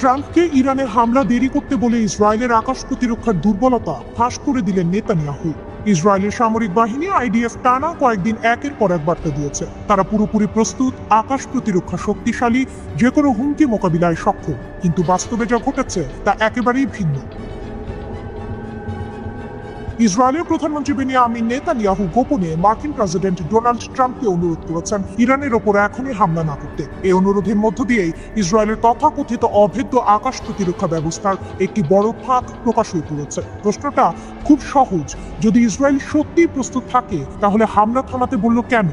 ট্রাম্পকে ইরানে হামলা দেরি করতে বলে ইসরায়েলের আকাশ প্রতিরক্ষার দুর্বলতা ফাঁস করে দিলেন নেতানিয়াহু। ইসরায়েলের সামরিক বাহিনী আইডিএফ টানা কয়েকদিন একের পর এক বার্তা দিয়েছে তারা পুরোপুরি প্রস্তুত, আকাশ প্রতিরক্ষা শক্তিশালী, যে কোনো হুমকি মোকাবিলায় সক্ষম। কিন্তু বাস্তবে যা ঘটেছে তা একেবারেই ভিন্ন। ইসরায়েলের প্রধানমন্ত্রী বেনিয়ামিন নেতানিয়াহু গোপনে মার্কিন প্রেসিডেন্ট ডোনাল্ড ট্রাম্পকে অনুরোধ করেছেন ইরানের ওপর এখনই হামলা না করতে। এই অনুরোধের মধ্য দিয়েই ইসরায়েলের তথাকথিত অভেদ্য আকাশ প্রতিরক্ষা ব্যবস্থার একটি বড় ফাঁক প্রকাশ হয়ে পড়েছে। প্রশ্নটা খুব সহজ, যদি ইসরায়েল সত্যিই প্রস্তুত থাকে তাহলে হামলা থামাতে বলল কেন?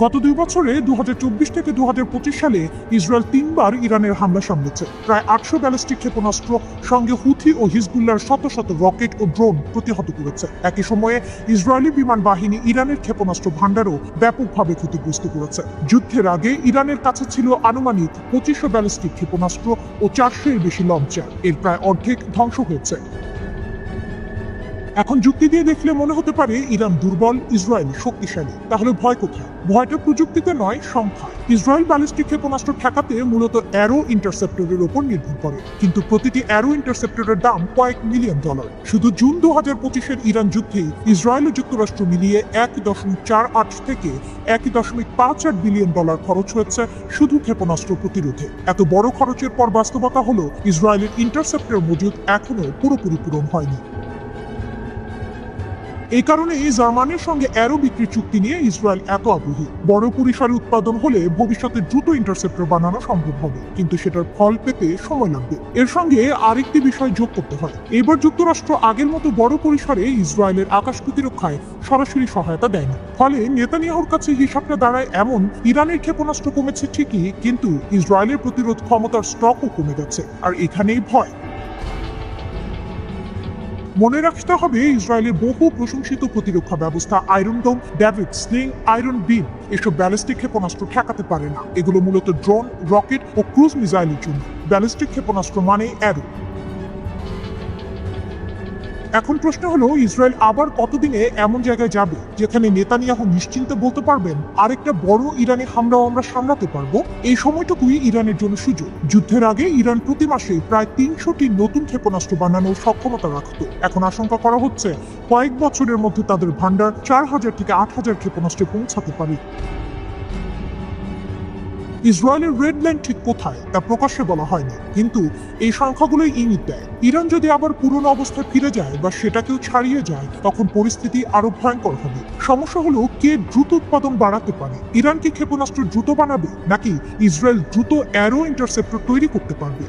গত 2 বছরে 2024 থেকে 2025 সালে ইসরায়েল 3বার ইরানের হামলা সামলেছে। প্রায় 800 ব্যালিস্টিক ক্ষেপণাস্ত্র, সঙ্গে হুথি ও হিজবুল্লাহর শত শত রকেট ও ড্রোন প্রতিহত করেছে। একই সময়ে ইসরায়েলি বিমান বাহিনী ইরানের ক্ষেপণাস্ত্র ভান্ডারও ব্যাপকভাবে ক্ষতিগ্রস্ত করেছে। যুদ্ধের আগে ইরানের কাছে ছিল আনুমানিক 2500 ব্যালিস্টিক ক্ষেপণাস্ত্র ও 400 এর বেশি লঞ্চার। এর প্রায় অর্ধেক ধ্বংস হয়েছে। এখন যুক্তি দিয়ে দেখলে মনে হতে পারে ইরান দুর্বল, ইসরায়েল শক্তিশালী। তাহলে ভয় কোথায়? ভয়টা প্রযুক্তিতে নয়, সংখ্যা। ইসরায়েল ব্যালিস্টিক ক্ষেপণাস্ত্র ঠেকাতে মূলত অ্যারো ইন্টারসেপ্টরের উপর নির্ভর করে, কিন্তু প্রতিটি অ্যারো ইন্টারসেপ্টরের দাম কয়েক মিলিয়ন ডলার। শুধু জুন 2025-এর ইরান যুদ্ধে ইসরায়েল ও যুক্তরাষ্ট্র মিলিয়ে 1.48 থেকে 1.58 বিলিয়ন ডলার খরচ হয়েছে শুধু ক্ষেপণাস্ত্র প্রতিরোধে। এত বড় খরচের পর বাস্তবতা হলো ইসরায়েলের ইন্টারসেপ্টর মজুদ এখনো পুরোপুরি পূরণ হয়নি। এই কারণে জার্মানির সঙ্গে অ্যারো বিক্রির চুক্তি নিয়ে ইসরায়েল এত আগ্রহী। বড় পরিসরে উৎপাদন হলে ভবিষ্যতে দ্রুত ইন্টারসেপ্টর বানানো সম্ভব হবে, কিন্তু সেটার ফল পেতে সময় লাগবে। এর সঙ্গে আরেকটি বিষয় যোগ করতে হয়, এবার যুক্তরাষ্ট্র আগের মতো বড় পরিসরে ইসরায়েলের আকাশ প্রতিরক্ষায় সরাসরি সহায়তা দেয়নি। ফলে নেতানিয়াহুর কাছে হিসাবটা দাঁড়ায় এমন, ইরানের ক্ষেপণাস্ত্র কমেছে ঠিকই, কিন্তু ইসরায়েলের প্রতিরোধ ক্ষমতার স্টকও কমে গেছে। আর এখানেই ভয়। মনে রাখতে হবে ইসরায়েলের বহু প্রশংসিত প্রতিরক্ষা ব্যবস্থা আয়রন ডোম, ডেভিড স্লিং, আয়রন বিম এসব ব্যালিস্টিক ক্ষেপণাস্ত্র ঠেকাতে পারে না। এগুলো মূলত ড্রোন, রকেট ও ক্রুজ মিসাইলের জন্য। ব্যালিস্টিক ক্ষেপণাস্ত্র মানেই অ্যারো। এখন প্রশ্ন হলো, ইসরায়েল আবার কতদিনে এমন জায়গায় যাবে যেখানে নেতানিয়াহু নিশ্চিন্তে বলতে পারবেন আরেকটা বড় ইরানি হামলাও আমরা সামলাতে পারবো? এই সময়টুকুই ইরানের জন্য সুযোগ। যুদ্ধের আগে ইরান প্রতি মাসে প্রায় 300টি নতুন ক্ষেপণাস্ত্র বানানোর সক্ষমতা রাখত। এখন আশঙ্কা করা হচ্ছে কয়েক বছরের মধ্যে তাদের ভান্ডার 4000 থেকে 8000 ক্ষেপণাস্ত্রে পৌঁছাতে পারে। ইসরায়েলের রেড লাইন ঠিক কোথায় তা প্রকাশ্যে বলা হয়নি, কিন্তু এই সংখ্যাগুলোই ইঙ্গিত দেয় ইরান যদি আবার পুরনো অবস্থায় ফিরে যায় বা সেটাকেও ছাড়িয়ে যায়, তখন পরিস্থিতি আরো ভয়ঙ্কর হবে। সমস্যা হলো কে দ্রুত উৎপাদন বাড়াতে পারে। ইরান কি ক্ষেপণাস্ত্র দ্রুত বানাবে, নাকি ইসরায়েল দ্রুত অ্যারো ইন্টারসেপ্টর তৈরি করতে পারবে?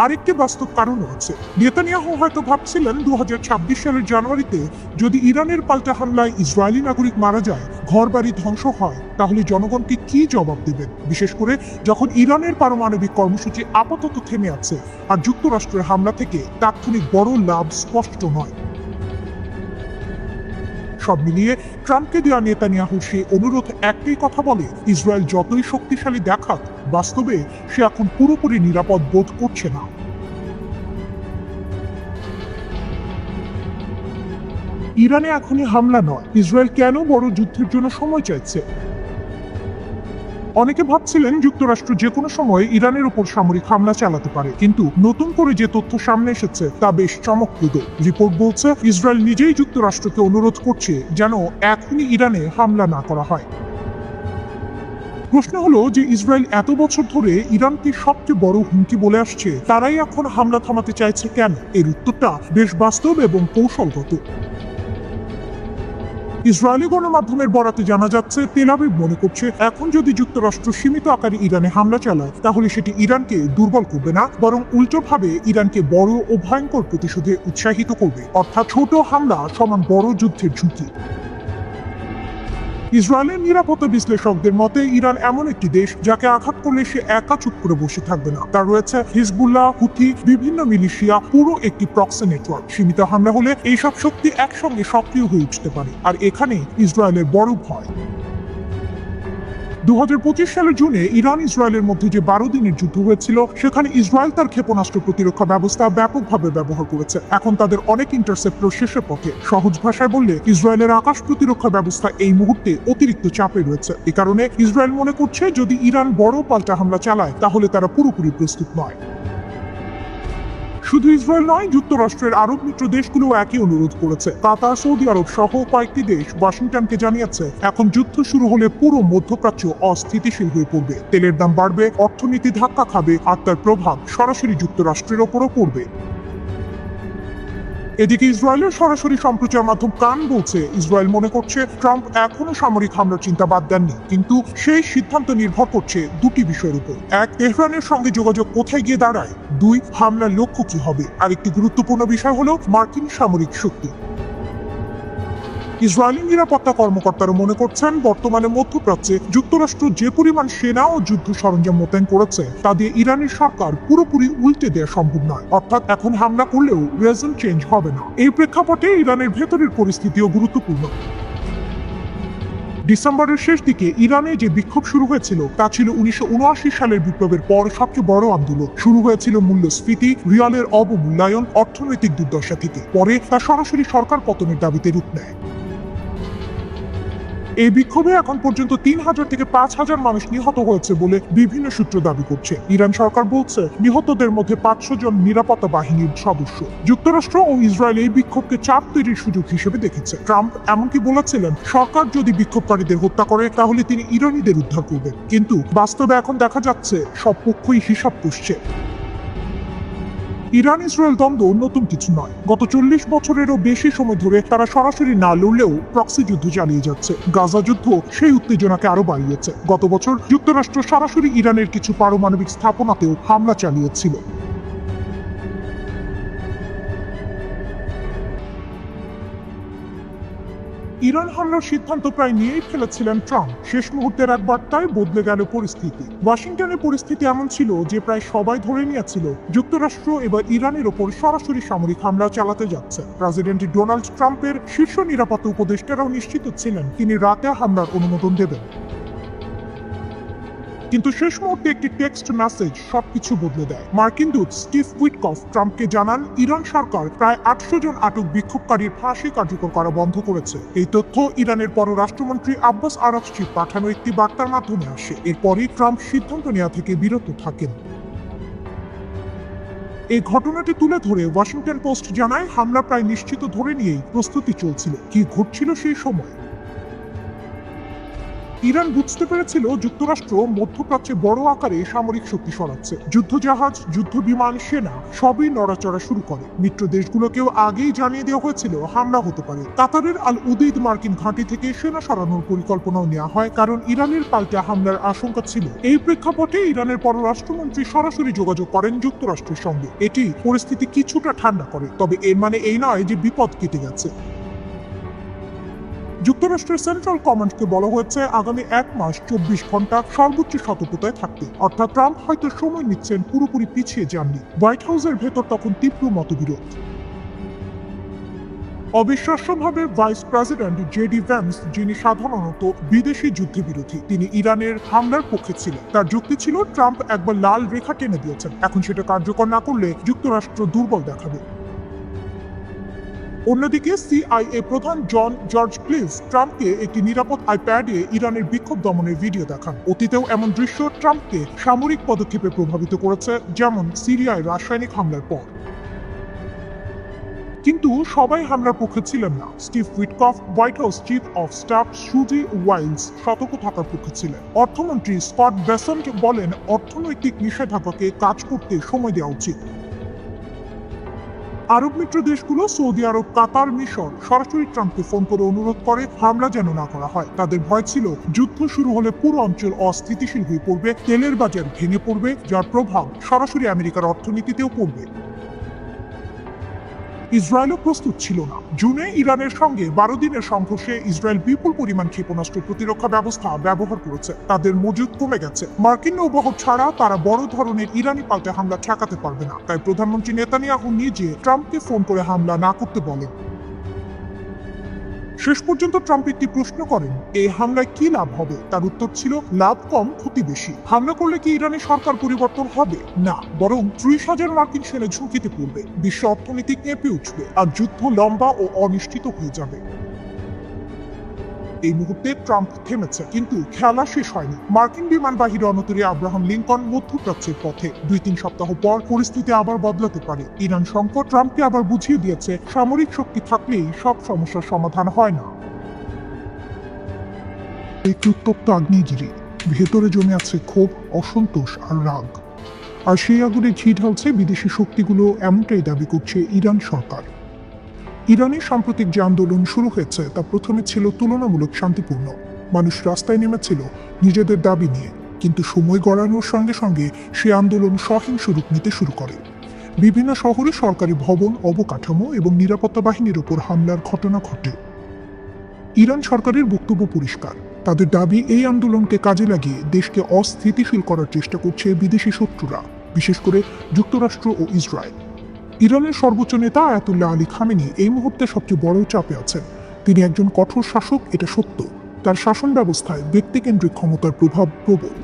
আরেকটি বাস্তব কারণও আছে। নেতানিয়াহু হয়তো ভাবছিলেন 2026 সালের জানুয়ারিতে যদি ইরানের পাল্টা হামলায় ইসরায়েলি নাগরিক মারা যায়, ঘরবাড়ি ধ্বংস হয়, তাহলে জনগণকে কি জবাব দেবেন, বিশেষ করে যখন ইরানের পারমাণবিক কর্মসূচি আপাতত থেমে আছে আর যুক্তরাষ্ট্রের হামলা থেকে তাৎক্ষণিক বড় লাভ স্পষ্ট নয়। সব মিলিয়ে ট্রাম্পকে দেওয়া নেতানিয়াহুর সেই অনুরোধ একটাই কথা বলে, ইসরায়েল যতই শক্তিশালী দেখাক, বাস্তবে সে এখন পুরোপুরি নিরাপদ বোধ করছে না। ইরানে এখনই হামলা নয়, ইসরায়েল কেন বড় যুদ্ধের জন্য সময় চাইছে? অনেকে ভাবছিলেন যুক্তরাষ্ট্র যে কোনো সময় ইরানের উপর সামরিক হামলা চালাতে পারে, কিন্তু নতুন করে যে তথ্য সামনে এসেছে তা বেশ চমকপ্রদ। রিপোর্ট বলছে ইসরায়েল নিজেই যুক্তরাষ্ট্রকে অনুরোধ করছে যেন এখনই ইরানে হামলা না করা হয়। প্রশ্ন হলো যে ইসরায়েল এত বছর ধরে ইরানকে সবচেয়ে বড় হুমকি বলে আসছে, তারাই এখন হামলা থামাতে চাইছে কেন? এর উত্তরটা বেশ বাস্তব এবং কৌশলগত। ইসরায়েলি গণমাধ্যমের বরাতে জানা যাচ্ছে তেল আবিব মনে করছে এখন যদি যুক্তরাষ্ট্র সীমিত আকারে ইরানে হামলা চালায়, তাহলে সেটি ইরানকে দুর্বল করবে না, বরং উল্টোভাবে ইরানকে বড় ও ভয়ঙ্কর প্রতিশোধে উৎসাহিত করবে। অর্থাৎ ছোট হামলা সমান বড় যুদ্ধের ঝুঁকি। ইসরায়েলের নিরাপত্তা বিশ্লেষকদের মতে ইরান এমন একটি দেশ যাকে আঘাত করলে সে একা চুপ করে বসে থাকবে না। তার রয়েছে হিজবুল্লাহ, হুথি, বিভিন্ন মিলিশিয়া, পুরো একটি প্রক্সি নেটওয়ার্ক। সীমিত হামলা হলে এইসব শক্তি একসঙ্গে সক্রিয় হয়ে উঠতে পারে, আর এখানে ইসরায়েলের বড় ভয়। 2025 সালের জুনে ইরান ইসরায়েলের মধ্যে যে 12 দিনের যুদ্ধ হয়েছিল, সেখানে ইসরায়েল তার ক্ষেপণাস্ত্র প্রতিরক্ষা ব্যবস্থা ব্যাপকভাবে ব্যবহার করেছে। এখন তাদের অনেক ইন্টারসেপ্টর শেষের পথে। সহজ ভাষায় বললে, ইসরায়েলের আকাশ প্রতিরক্ষা ব্যবস্থা এই মুহূর্তে অতিরিক্ত চাপে রয়েছে। এ কারণে ইসরায়েল মনে করছে, যদি ইরান বড় পাল্টা হামলা চালায় তাহলে তারা পুরোপুরি প্রস্তুত নয়। শুধু ইসরায়েল নয়, যুক্তরাষ্ট্রের আরব মিত্র দেশগুলো একই অনুরোধ করেছে। কাতার, সৌদি আরব সহ কয়েকটি দেশ ওয়াশিংটনকে জানিয়েছে, এখন যুদ্ধ শুরু হলে পুরো মধ্যপ্রাচ্য অস্থিতিশীল হয়ে পড়বে। তেলের দাম বাড়বে, অর্থনীতি ধাক্কা খাবে, আর তার প্রভাব সরাসরি যুক্তরাষ্ট্রের ওপরও পড়বে। এদিকে ইসরায়েলের সরাসরি সম্প্রচার মাধ্যম কান বলছে, ইসরায়েল মনে করছে ট্রাম্প এখনো সামরিক হামলার চিন্তা বাদ দেননি, কিন্তু সেই সিদ্ধান্ত নির্ভর করছে দুটি বিষয়ের উপর। এক, তেহরানের সঙ্গে যোগাযোগ কোথায় গিয়ে দাঁড়ায়। দুই, হামলার লক্ষ্য কি হবে। আরেকটি গুরুত্বপূর্ণ বিষয় হলো মার্কিন সামরিক শক্তি। ইসরায়েলি নিরাপত্তা কর্মকর্তারা মনে করছেন, বর্তমানে মধ্যপ্রাচ্যে যুক্তরাষ্ট্র যে পরিমাণ সেনা ও যুদ্ধ সরঞ্জাম মোতায়েন করেছে, তা দিয়ে ইরানের সরকার পুরোপুরি উল্টে দেওয়া সম্ভব নয়। অর্থাৎ এখন হামলা করলেও রেজাল্ট চেঞ্জ হবে না। এই প্রেক্ষাপটে ইরানের ভেতরের পরিস্থিতিও গুরুত্বপূর্ণ। ডিসেম্বরের শেষ দিকে ইরানে যে বিক্ষোভ শুরু হয়েছিল, তা ছিল 1979 সালের বিপ্লবের পর সবচেয়ে বড় আন্দোলন। শুরু হয়েছিল মূল্যস্ফীতি, রিয়ালের অবমূল্যায়ন, অর্থনৈতিক দুর্দশা থেকে। পরে তা সরাসরি সরকার পতনের দাবিতে রূপ নেয়। এই বিক্ষোভে এখন পর্যন্ত 3000 থেকে 5000 মানুষ নিহত হয়েছে বলে বিভিন্ন সূত্র দাবি করছে। ইরান সরকার বলছে, নিহতদের মধ্যে 500 জন নিরাপত্তা বাহিনীর সদস্য। যুক্তরাষ্ট্র ও ইসরায়েল এই বিক্ষোভকে চাপ তৈরির সুযোগ হিসেবে দেখেছে। ট্রাম্প এমনকি বলেছিলেন, সরকার যদি বিক্ষোভকারীদের হত্যা করে তাহলে তিনি ইরানিদের উদ্ধার করবেন। কিন্তু বাস্তবে এখন দেখা যাচ্ছে, সব পক্ষই হিসাব কষছে। ইরান ইসরায়েল দ্বন্দ্ব নতুন কিছু নয়। গত 40 বছরেরও বেশি সময় ধরে তারা সরাসরি না লড়লেও প্রক্সি যুদ্ধ চালিয়ে যাচ্ছে। গাজা যুদ্ধ সেই উত্তেজনাকে আরো বাড়িয়েছে। গত বছর যুক্তরাষ্ট্র সরাসরি ইরানের কিছু পারমাণবিক স্থাপনাতেও হামলা চালিয়েছিল। ইরান হামলার সিদ্ধান্ত প্রায় নিয়েই ফেলেছিলেন ট্রাম্প। শেষ মুহূর্তের এক বার্তায় বদলে গেল পরিস্থিতি। ওয়াশিংটনের পরিস্থিতি এমন ছিল যে প্রায় সবাই ধরে নিয়েছিল, যুক্তরাষ্ট্র এবার ইরানের ওপর সরাসরি সামরিক হামলা চালাতে যাচ্ছে। প্রেসিডেন্ট ডোনাল্ড ট্রাম্পের শীর্ষ নিরাপত্তা উপদেষ্টারাও নিশ্চিত ছিলেন তিনি রাতে হামলার অনুমোদন দেবেন। কিন্তু শেষ মুহূর্তে একটি টেক্সট মেসেজ সবকিছু বদলে দেয়। মার্কিন দূত স্টিভ উইটকফ ট্রাম্পকে জানান, ইরান সরকার প্রায় 800 জন আটক বিক্ষোভকারীর ফাঁসি কার্যকর করা বন্ধ করেছে। এই তথ্য ইরানের পররাষ্ট্রমন্ত্রী আব্বাস আরাগচি পাঠানো একটি বার্তার মাধ্যমে আসে। এরপরই ট্রাম্প সিদ্ধান্ত নেওয়া থেকে বিরত থাকেন। এই ঘটনাটি তুলে ধরে ওয়াশিংটন পোস্ট জানায়, হামলা প্রায় নিশ্চিত ধরে নিয়েই প্রস্তুতি চলছিল। কি ঘটছিল সেই সময়? ইরান বুঝতে পেরেছিল যুক্তরাষ্ট্র মধ্যপ্রাচ্যে বড় আকারে সামরিক শক্তি সরাচ্ছে। যুদ্ধজাহাজ, যুদ্ধ বিমান, সেনা সবই নড়াচড়া শুরু করে। মিত্র দেশগুলোকেও আগেই জানিয়ে দেওয়া হয়েছিল হামলা হতে পারে। কাতারের আল উদেইদ মার্কিন ঘাঁটি থেকে সেনা সরানোর পরিকল্পনাও নেওয়া হয়, কারণ ইরানের পাল্টা হামলার আশঙ্কা ছিল। এই প্রেক্ষাপটে ইরানের পররাষ্ট্রমন্ত্রী সরাসরি যোগাযোগ করেন যুক্তরাষ্ট্রের সঙ্গে। এটি পরিস্থিতি কিছুটা ঠান্ডা করে, তবে এর মানে এই নয় যে বিপদ কেটে গেছে। যুক্তরাষ্ট্রের সেন্ট্রাল কমান্ডকে বলা হয়েছে আগামী 1 মাস 24 ঘন্টা সর্বোচ্চ সতর্কতায় থাকতে। অর্থাৎ ট্রাম্প হয়তো সময় নিচ্ছেন, পুরোপুরি পিছিয়ে যাননি। হোয়াইট হাউসের ভেতর তখন তীব্র মতবিরোধ। অবিশ্বাস্যভাবে ভাইস প্রেসিডেন্ট জেডি ভ্যান্স, যিনি সাধারণত বিদেশি যুদ্ধবিরোধী, তিনি ইরানের হামলার পক্ষে ছিলেন। তার যুক্তি ছিল, ট্রাম্প একবার লাল রেখা টেনে দিয়েছেন, এখন সেটা কার্যকর না করলে যুক্তরাষ্ট্র দুর্বল দেখাবে। অন্যদিকে সিআইএ প্রধান জন জর্জ ক্লিভ ট্রাম্পকে একটি নিরাপদ আইপ্যাডে ইরানের বিক্ষোভ দমনের ভিডিও দেখান। অতীতেও এমন দৃশ্য ট্রাম্পকে সামরিক পদক্ষেপে প্রভাবিত করেছে, যেমন সিরিয়ায় রাসায়নিক হামলার পর। কিন্তু সবাই হামলার পক্ষে ছিলেন না। Steve Witkoff, white house chief of staff সুজি ওয়াইলস সতর্ক থাকার পক্ষে ছিলেন। অর্থমন্ত্রী স্কট বেসেন্ট বলেন, অর্থনৈতিক নিষেধাজ্ঞাকে কাজ করতে সময় দেওয়া উচিত। আরব মিত্র দেশগুলো সৌদি আরব, কাতার, মিশর সরাসরি ট্রাম্পকে ফোন করে অনুরোধ করে হামলা যেন না করা হয়। তাদের ভয় ছিল যুদ্ধ শুরু হলে পুরো অঞ্চল অস্থিতিশীল হয়ে পড়বে, তেলের বাজার ভেঙে পড়বে, যার প্রভাব সরাসরি আমেরিকার অর্থনীতিতেও পড়বে। ইসরায়েলও প্রস্তুত ছিল না। জুনে ইরানের সঙ্গে 12 দিনের সংঘর্ষে ইসরায়েল বিপুল পরিমাণ ক্ষেপণাস্ত্র প্রতিরক্ষা ব্যবস্থা ব্যবহার করেছে। তাদের মজুদ কমে গেছে। মার্কিন নৌবহর ছাড়া তারা বড় ধরনের ইরানি পাল্টা হামলা ঠেকাতে পারবে না। তাই প্রধানমন্ত্রী নেতানিয়াহু নিজে ট্রাম্পকে ফোন করে হামলা না করতে বলেন। শেষ পর্যন্ত ট্রাম্প একটি প্রশ্ন করেন, এই হামলায় কি লাভ হবে? তার উত্তর ছিল, লাভ কম, ক্ষতি বেশি। হামলা করলে কি ইরানের সরকার পরিবর্তন হবে? না, বরং 30,000 মার্কিন সেনা ঝুঁকিতে পড়বে, বিশ্ব অর্থনীতি কেঁপে উঠবে, আর যুদ্ধ লম্বা ও অনিশ্চিত হয়ে যাবে। এই মুহূর্তে ট্রাম্প থেমেছে, কিন্তু খেলা শেষ হয়নি। মার্কিন বিমানবাহী রণতরী আব্রাহাম লিঙ্কন মধ্যপ্রাচ্যের পথে। 2-3 সপ্তাহ পর পরিস্থিতি আবার বদলাতে পারে। ইরান সংকট ট্রাম্পকে আবার বুঝিয়ে দিয়েছে, সামরিক শক্তি থাকলেই সব সমস্যার সমাধান হয় না। একটি উত্তপ্ত আগ্নেয়গিরি, ভেতরে জমে আছে ক্ষোভ, অসন্তোষ আর রাগ। আর সেই আগুনে ঘি ঢালছে বিদেশি শক্তিগুলো, এমনটাই দাবি করছে ইরান সরকার। ইরানের সাম্প্রতিক যে আন্দোলন শুরু হয়েছে তা প্রথমে ছিল তুলনামূলক শান্তিপূর্ণ। মানুষ রাস্তায় নেমেছিল নিজেদের দাবি নিয়ে, কিন্তু সময় গড়ানোর সঙ্গে সঙ্গে সে আন্দোলন সহিংস রূপ নিতে শুরু করে। বিভিন্ন শহরে সরকারি ভবন, অবকাঠামো এবং নিরাপত্তা বাহিনীর উপর হামলার ঘটনা ঘটে। ইরান সরকারের বক্তব্য পরিষ্কার, তাদের দাবি এই আন্দোলনকে কাজে লাগিয়ে দেশকে অস্থিতিশীল করার চেষ্টা করছে বিদেশি শত্রুরা, বিশেষ করে যুক্তরাষ্ট্র ও ইসরায়েল। ইরানের সর্বোচ্চ নেতা আয়াতুল্লাহ আলী খামেনি এই মুহূর্তে সবচেয়ে বড় চাপে আছেন। তিনি একজন কঠোর শাসক, এটা সত্য। তার শাসন ব্যবস্থায় ব্যক্তিকেন্দ্রিক ক্ষমতার প্রভাব প্রবল,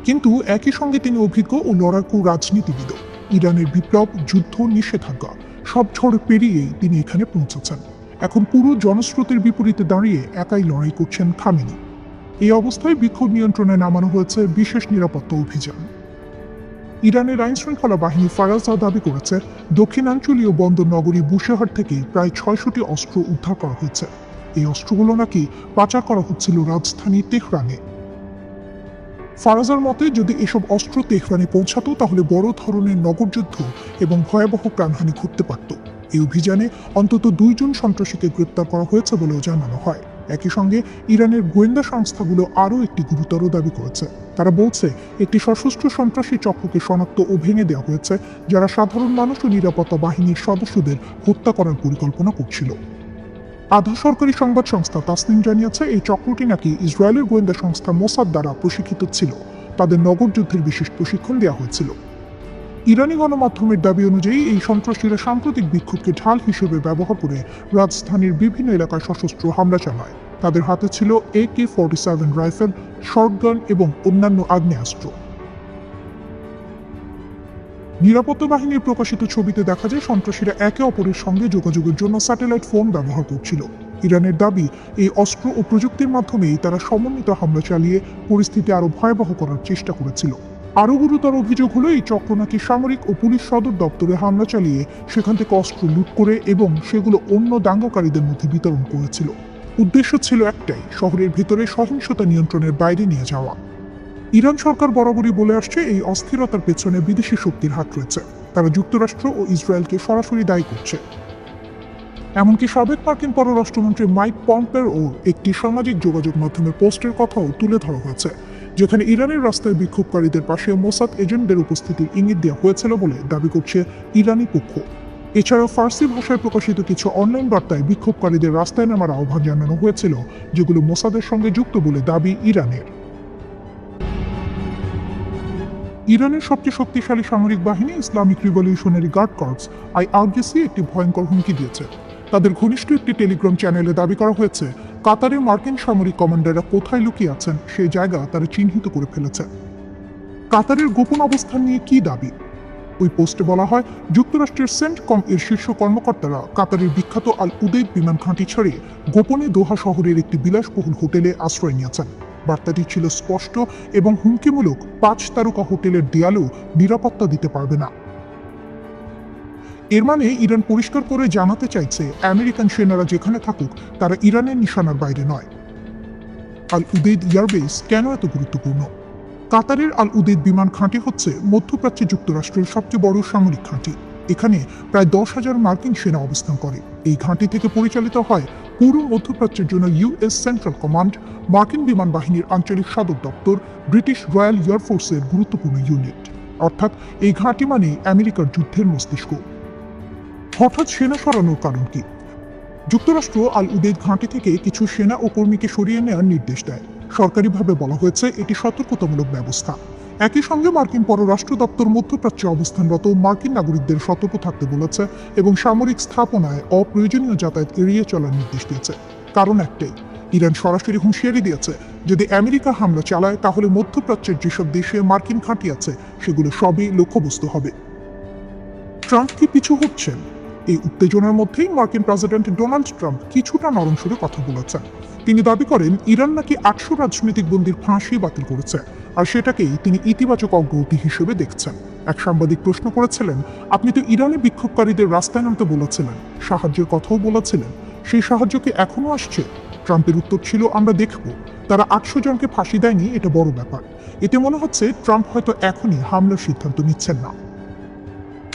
কিন্তু একই সঙ্গে তিনি অভিজ্ঞ ও লড়াকু রাজনীতিবিদ। ইরানের বিপ্লব, যুদ্ধ, নিষেধাজ্ঞা সব ঝড় পেরিয়েই তিনি এখানে পৌঁছেছেন। এখন পুরো জনস্রোতের বিপরীতে দাঁড়িয়ে একাই লড়াই করছেন খামেনি। এই অবস্থায় বিক্ষোভ নিয়ন্ত্রণে নামানো হয়েছে বিশেষ নিরাপত্তা অভিযান। ইরানের আইন শৃঙ্খলা বাহিনী ফারাজা দাবি করেছে, দক্ষিণাঞ্চলীয় বন্দর নগরী বুশেহর থেকে প্রায় 600টি অস্ত্র উদ্ধার করা হয়েছে। এই অস্ত্রগুলো নাকি পাচার করা হচ্ছিল রাজধানী তেহরানে। ফারাজার মতে, যদি এসব অস্ত্র তেহরানে পৌঁছাতো তাহলে বড় ধরনের নগরযুদ্ধ এবং ভয়াবহ প্রাণহানি ঘটতে পারত। এই অভিযানে অন্তত 2 জন সন্ত্রাসীকে গ্রেপ্তার করা হয়েছে বলেও জানানো হয়। একই সঙ্গে ইরানের গোয়েন্দা সংস্থাগুলো আরও একটি গুরুতর দাবি করেছে। তারা বলছে, একটি সশস্ত্র সন্ত্রাসী চক্রকে শনাক্ত ও ভেঙে দেওয়া হয়েছে, যারা সাধারণ মানুষ ও নিরাপত্তা বাহিনীর সদস্যদের হত্যা করার পরিকল্পনা করছিল। আধা সরকারি সংবাদ সংস্থা তাসনিম জানিয়েছে, এই চক্রটি নাকি ইসরায়েলের গোয়েন্দা সংস্থা মোসাদ দ্বারা প্রশিক্ষিত ছিল। তাদের নগরযুদ্ধের বিশেষ প্রশিক্ষণ দেওয়া হয়েছিল। ইরানি গণমাধ্যমের দাবি অনুযায়ী এই সন্ত্রাসীরা সাম্প্রতিক বিক্ষোভকে ঢাল হিসেবে ব্যবহার করে রাজধানীর বিভিন্ন এলাকায় সশস্ত্র হামলা চালায়। তাদের হাতে ছিল AK-47 রাইফেল, শর্টগান এবং অন্যান্য আগ্নেয়াস্ত্র। নিরাপত্তা বাহিনীর প্রকাশিত ছবিতে দেখা যায়, সন্ত্রাসীরা একে অপরের সঙ্গে যোগাযোগের জন্য স্যাটেলাইট ফোন ব্যবহার করছিল। ইরানের দাবি, এই অস্ত্র ও প্রযুক্তির মাধ্যমেই তারা সমন্বিত হামলা চালিয়ে পরিস্থিতি আরও ভয়াবহ করার চেষ্টা করেছিল। আরও গুরুতর অভিযোগ হলো, এই চক্র নাকি সামরিক ও পুলিশ সদর দপ্তরে হামলা চালিয়ে সেখান থেকে অস্ত্র লুট করে এবং সেগুলো অন্য দাঙ্গাকারীদের মধ্যে বিতরণ করেছিল। উদ্দেশ্য ছিল একটাই, শহরের ভিতরে সহিংসতা নিয়ন্ত্রণের বাইরে নিয়ে যাওয়া। ইরান সরকার বরাবরই বলে আসছে, এই অস্থিরতার পেছনে বিদেশি শক্তির হাত রয়েছে। তারা যুক্তরাষ্ট্র ও ইসরায়েলকে সরাসরি দায়ী করছে। এমনকি সাবেক মার্কিন পররাষ্ট্রমন্ত্রী মাইক পম্পেও একটি সামাজিক যোগাযোগ মাধ্যমের পোস্টের কথাও তুলে ধরা হয়েছে, যেখানে ইরানের রাস্তায় বিক্ষোভকারীদের পাশে মোসাদ এজেন্টদের উপস্থিতির ইঙ্গিত দেওয়া হয়েছিল বলে দাবি করছে ইরানি পক্ষ। এছাড়াও ফার্সি ভাষায় প্রকাশিত কিছু অনলাইন বার্তায় বিক্ষোভকারীদের রাস্তায় নামার আহ্বান জানানো হয়েছিল, যেগুলো মোসাদের সঙ্গে যুক্ত বলে দাবি ইরানের। ইরানের সবচেয়ে শক্তিশালী সামরিক বাহিনী Islamic Revolutionary Guard Corps IRGC একটি ভয়ঙ্কর হুমকি দিয়েছে। তাদের ঘনিষ্ঠ একটি টেলিগ্রাম চ্যানেলে দাবি করা হয়েছে, কাতারে মার্কিন সামরিক কমান্ডাররা কোথায় লুকিয়ে আছেন সেই জায়গা তারা চিহ্নিত করে ফেলেছে। কাতারের গোপন অবস্থান নিয়ে কি দাবি? ওই পোস্টে বলা হয়, যুক্তরাষ্ট্রের সেন্টকম এর শীর্ষ কর্মকর্তারা কাতারের বিখ্যাত আল উদেইদ বিমান ঘাঁটি ছাড়িয়ে গোপনে দোহা শহরের একটি বিলাসবহুল হোটেলে আশ্রয় নিয়েছেন। বার্তাটি ছিল স্পষ্ট এবং হুমকিমূলক, 5 তারকা হোটেলের দেয়ালেও নিরাপত্তা দিতে পারবে না। এর মানে ইরান পরিষ্কার করে জানাতে চাইছে, আমেরিকান সেনারা যেখানে থাকুক তারা ইরানের নিশানার বাইরে নয়। আল উদেইদ এয়ারবেস কেন এত গুরুত্বপূর্ণ? কাতারের আল উদেইদ বিমান ঘাঁটি হচ্ছে মধ্যপ্রাচ্যে যুক্তরাষ্ট্রের সবচেয়ে বড় সামরিক ঘাঁটি। এখানে প্রায় 10,000 মার্কিন সেনা অবস্থান করে। এই ঘাঁটি থেকে পরিচালিত হয় পুরো মধ্যপ্রাচ্যের জন্য US সেন্ট্রাল কমান্ড, মার্কিন বিমান বাহিনীর আঞ্চলিক সদর দপ্তর, ব্রিটিশ রয়্যাল এয়ারফোর্সের গুরুত্বপূর্ণ ইউনিট। অর্থাৎ এই ঘাঁটি মানে আমেরিকার যুদ্ধের মস্তিষ্ক। হঠাৎ সেনা সরানোর কারণ কি? যুক্তরাষ্ট্র আল উদেইদ ঘাঁটি থেকে কিছু সেনা ও কর্মীকে সরিয়ে নেওয়ার নির্দেশ দেয়। সরকারিভাবে বলা হয়েছে, এটি সতর্কতামূলক ব্যবস্থা। একই সঙ্গে মার্কিন পররাষ্ট্র দপ্তর মধ্যপ্রাচ্যে অবস্থানরত মার্কিন নাগরিকদের সতর্ক থাকতে বলেছে এবং সামরিক স্থাপনায় অপ্রয়োজনীয় যাতায়াত এড়িয়ে চলার নির্দেশ দিয়েছে। কারণ একটাই, ইরান সরাসরি হুঁশিয়ারি দিয়েছে যদি আমেরিকা হামলা চালায় তাহলে মধ্যপ্রাচ্যের যেসব দেশে মার্কিন ঘাঁটি আছে সেগুলো সবই লক্ষ্যবস্তু হবে। ট্রাম্প কি পিছু হচ্ছেন? এই উত্তেজনার মধ্যেই মার্কিন প্রেসিডেন্ট ডোনাল্ড ট্রাম্প কিছুটা নরম সুরে কথা বলেছেন। তিনি দাবি করেন ইরান নাকি 800 রাজনৈতিক বন্দীর ফাঁসি বাতিল করেছে, আর সেটাকেই তিনি ইতিবাচক অগ্রগতি হিসেবে দেখছেন। এক সাংবাদিক প্রশ্ন করেছিলেন, আপনি তো ইরানে বিক্ষোভকারীদের রাস্তায় নামতে বলেছিলেন, সাহায্যের কথাও বলেছিলেন, সেই সাহায্য কি এখনো আসছে? ট্রাম্পের উত্তর ছিল, আমরা দেখব। তারা 800 জনকে ফাঁসি দেয়নি, এটা বড় ব্যাপার। এতে মনে হচ্ছে ট্রাম্প হয়তো এখনই হামলার সিদ্ধান্ত নিচ্ছেন না।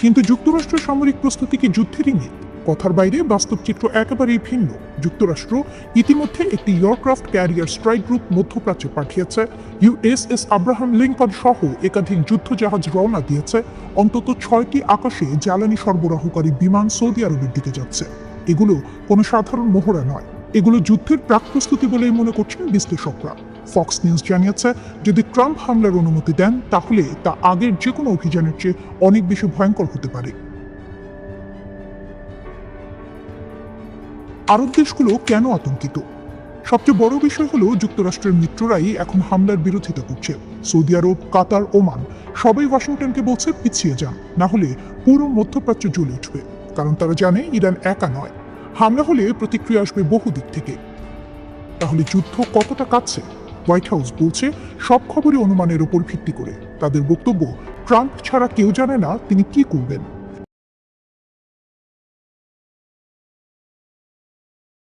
কিন্তু যুক্তরাষ্ট্রের সামরিক প্রস্তুতি কি যুদ্ধের ইঙ্গিত? কথার বাইরে বাস্তব চিত্র একেবারেই ভিন্ন। যুক্তরাষ্ট্র ইতিমধ্যে একটি এয়ারক্রাফট ক্যারিয়ার স্ট্রাইক গ্রুপ মধ্যপ্রাচ্যে পাঠিয়েছে, ইউএসএস আব্রাহাম লিঙ্কন সহ একাধিক যুদ্ধজাহাজ রওনা দিয়েছে, অন্তত 6টি আকাশে জ্বালানি সরবরাহকারী বিমান সৌদি আরবের দিকে যাচ্ছে। এগুলো কোনো সাধারণ মহড়া নয়, এগুলো যুদ্ধের প্রাক প্রস্তুতি বলেই মনে করছেন বিশ্লেষকরা। ফক্স নিউজ জানিয়েছে, যদি ট্রাম্প হামলার অনুমতি দেন তাহলে তা আগের যে কোনো অভিযানের চেয়ে অনেক বেশি ভয়ঙ্কর হতে পারে। আরব দেশগুলো কেন আতঙ্কিত? সবচেয়ে বড় বিষয় হলো যুক্তরাষ্ট্রের মিত্ররাই এখন হামলার বিরোধিতা করছে। সৌদি আরব, কাতার, ওমান সবাই ওয়াশিংটনকে বলছে পিছিয়ে যান, না হলে পুরো মধ্যপ্রাচ্য জ্বলে উঠবে। কারণ তারা জানে ইরান একা নয়, হামলা হলে প্রতিক্রিয়া আসবে বহু দিক থেকে। তাহলে যুদ্ধ কতটা কাছে? হোয়াইট হাউস বলছে সব খবরই অনুমানের উপর ভিত্তি করে। তাদের বক্তব্য, ট্রাম্প ছাড়া কেউ জানে না তিনি কি করবেন।